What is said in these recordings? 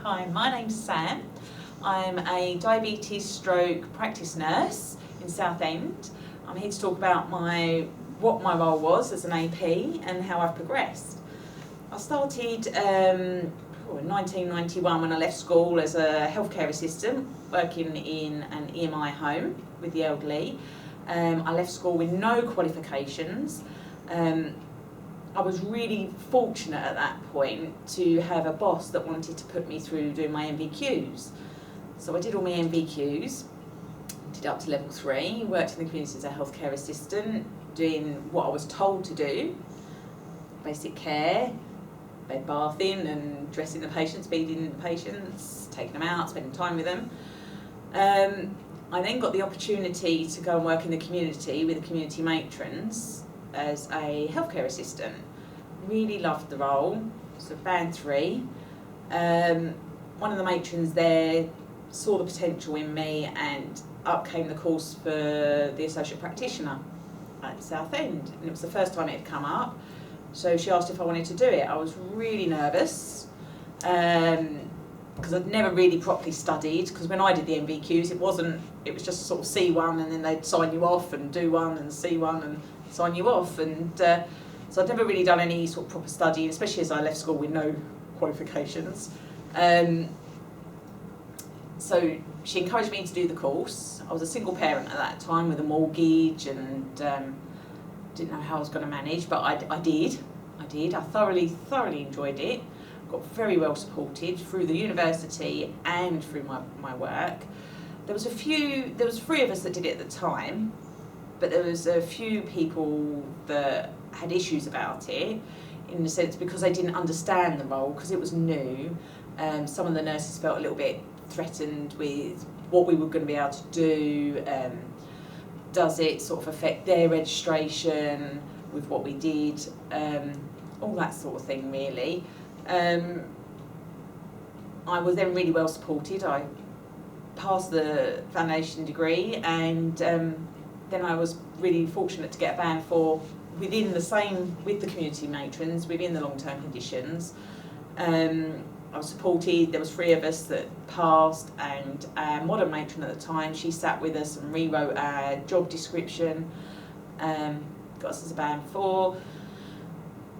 Hi, my name's Sam. I'm a diabetes stroke practice nurse in Southend. I'm here to talk about what my role was as an AP and how I've progressed. I started in 1991 when I left school as a healthcare assistant working in an EMI home with the elderly. I left school with no qualifications. I was really fortunate at that point to have a boss that wanted to put me through doing my MVQs. So I did all my MVQs, did up to level 3, worked in the community as a healthcare assistant, doing what I was told to do, basic care, bed bathing and dressing the patients, feeding the patients, taking them out, spending time with them. I then got the opportunity to go and work in the community with the community matrons as a healthcare assistant. Really loved the role, so band 3. One of the matrons there saw the potential in me and up came the course for the associate practitioner at Southend, and it was the first time it had come up, so she asked if I wanted to do it. I was really nervous because I'd never really properly studied, because when I did the MVQs it was just sort of C1 and then they'd sign you off and do one and C1 and sign you off, and so I'd never really done any sort of proper studying, especially as I left school with no qualifications. So she encouraged me to do the course. I was a single parent at that time with a mortgage and didn't know how I was going to manage, but I did. I thoroughly enjoyed it. Got very well supported through the university and through my work. There was 3 of us that did it at the time, but there was a few people that had issues about it, in the sense because they didn't understand the role, because it was new. Some of the nurses felt a little bit threatened with what we were going to be able to do. Does it sort of affect their registration with what we did? All that sort of thing, really. I was then really well supported. I passed the foundation degree, and then I was really fortunate to get a band 4 with the community matrons within the long-term conditions. I was supported. There was 3 of us that passed, and our modern matron at the time, she sat with us and rewrote our job description, got us as a band 4.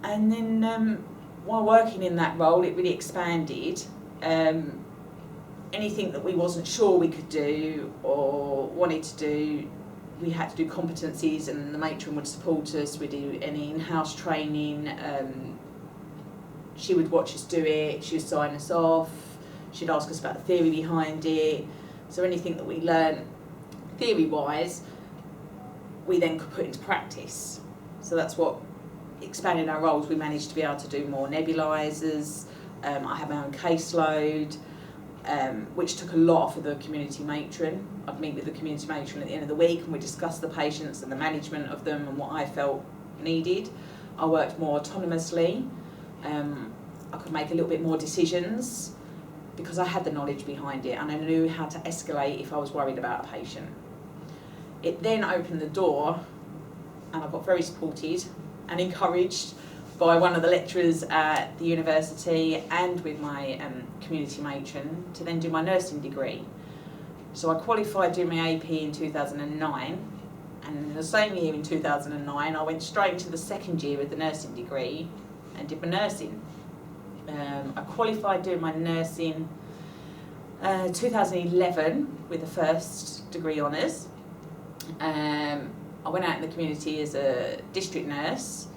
And then while working in that role, it really expanded. Anything that we wasn't sure we could do or wanted to do, we had to do competencies, and the matron would support us. We'd do any in-house training. She would watch us do it, she would sign us off, she'd ask us about the theory behind it. So anything that we learned theory-wise, we then could put into practice. So that's what expanded our roles. We managed to be able to do more nebulizers. I had my own caseload, which took a lot off of the community matron. I'd meet with the community matron at the end of the week and we'd discuss the patients and the management of them and what I felt needed. I worked more autonomously. I could make a little bit more decisions because I had the knowledge behind it and I knew how to escalate if I was worried about a patient. It then opened the door, and I got very supported and encouraged by one of the lecturers at the university and with my community matron to then do my nursing degree. So I qualified doing my AP in 2009, and in the same year in 2009 I went straight into the second year of the nursing degree and did my nursing. I qualified doing my nursing 2011 with the first degree honours. I went out in the community as a district nurse,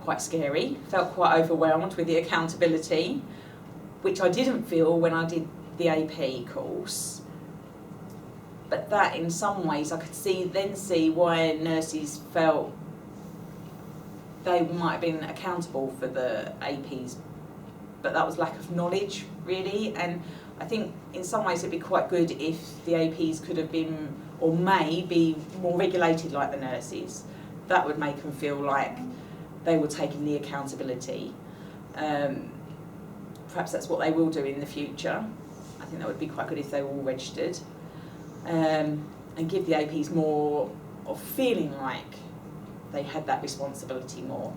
quite scary, felt quite overwhelmed with the accountability, which I didn't feel when I did the AP course. But that in some ways I could see why nurses felt they might have been accountable for the APs, but that was lack of knowledge, really. And I think in some ways it'd be quite good if the APs could have been, or may be, more regulated like the nurses. That would make them feel like they were taking the accountability. Perhaps that's what they will do in the future. I think that would be quite good if they were all registered. And give the APs more of feeling like they had that responsibility more.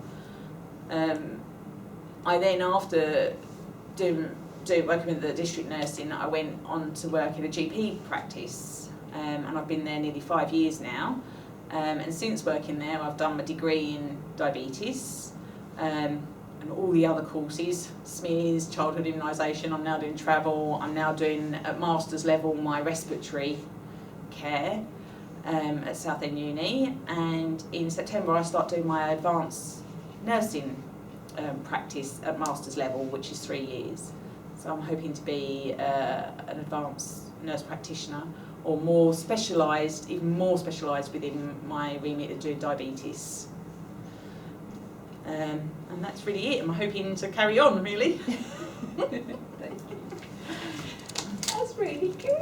I then, after doing working with the district nursing, I went on to work in a GP practice, and I've been there nearly 5 years now. And since working there, I've done my degree in diabetes, and all the other courses, SMERS, childhood immunisation. I'm now doing travel. I'm now doing at master's level my respiratory care at Southend Uni, and in September I start doing my advanced nursing practice at master's level, which is 3 years. So I'm hoping to be an advanced nurse practitioner, or more specialised, even more specialised within my remit of doing diabetes. And that's really it. I'm hoping to carry on, really. Thank you. That's really good.